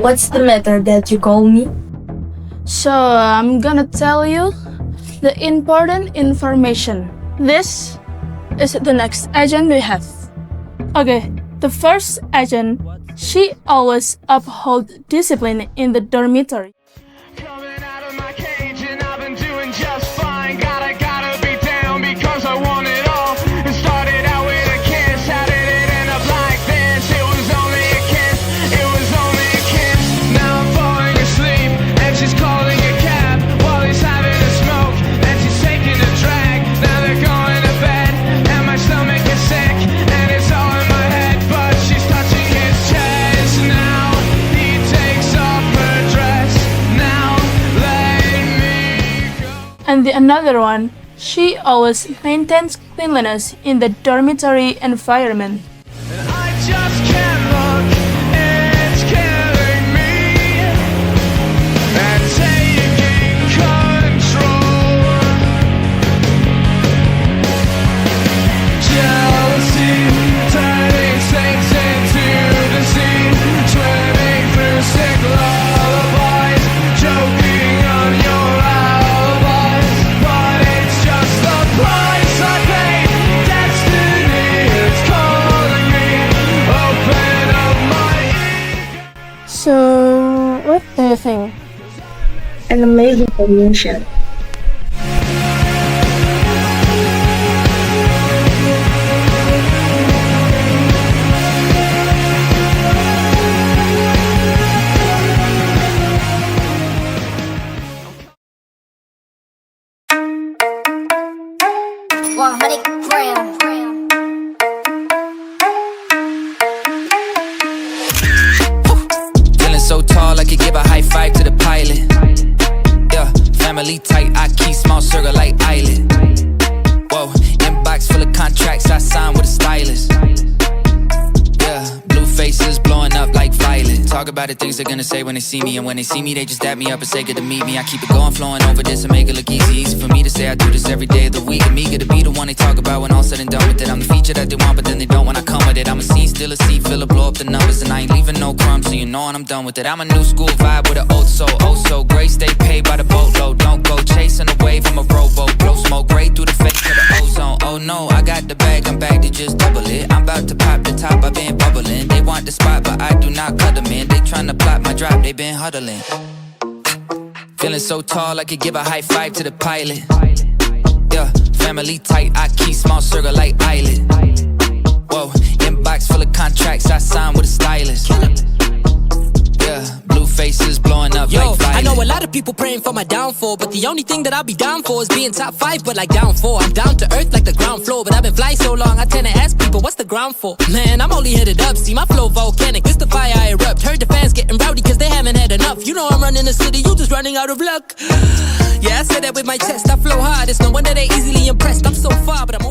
What's the matter that you call me? So I'm gonna tell you the important information. This is the next agent we have. Okay, the first agent, she always uphold discipline in the dormitory. Coming out of my cage and I've been doing just fine. Gotta be down because I want it all. It started out with a kiss. How did it end up like this? It was only a kiss. It was only a kiss. Now I'm falling asleep and she's calling a cab while he's having a smoke and she's taking a drag. Now they're going to bed and my stomach is sick and it's all in my head. But she's touching his chest now. He takes off her dress. Now let me go. And the another one, she always maintains cleanliness in the dormitory environment. I just can't look, it's killing me and taking control. Jealousy turning snakes into the sea, swimming through sick lullabies, choking on your alibis. But it's just the price I pay. Destiny is calling me. Open up my ego. So, what do you think? An amazing combination. Feeling so tall, I could give a high five to the pilot. Yeah, family tight, I keep small circle like island. Whoa, inbox full of contracts, I signed with a stylist. Yeah, blue faces blowing up like violet. Talk about the things they're gonna say when they see me, and when they see me, they just dap me up and say good to meet me. I keep it going, flowing over this and make it look easy. Easy for me to say I do this every day of the week. I'm eager to be the one they talk about when all said and done with it. I'm the feature that they want, but then they don't when I come with it. I'm a scene, still a seat, filler, blow up the numbers, and I ain't leaving no crumbs, so you know when I'm done with it. I'm a new school vibe with an old soul, oh so great. Stay paid by the boatload, don't go chasing a wave from a rowboat. Blow smoke right through the face to the ozone. Oh no, I got the bag, I'm back to just double it. I'm about to pop the top, I've been bubbling. They want the spot, but I do not cut them in. They tryna plot my drop, they been huddling. Feeling so tall, I could give a high five to the pilot. Yeah, family tight, I keep small circle like island. Whoa, inbox full of contracts, I signed with a stylist. Yeah, blue faces blowing up like violet. I know a lot of people praying for my downfall, but the only thing that I'll be down for is being top 5, but like down 4. I'm down to earth like the ground floor, but I've been flying so long, I tend to ask people, what's the ground for? Man, I'm only headed up, see my flow volcanic, this the fire I erupt. Heard the fans getting rowdy cause they haven't had enough. You know I'm running the city, you just running out of luck. Yeah, I said that with my chest, I flow hard, it's no wonder they easily impressed. I'm so far, but I'm always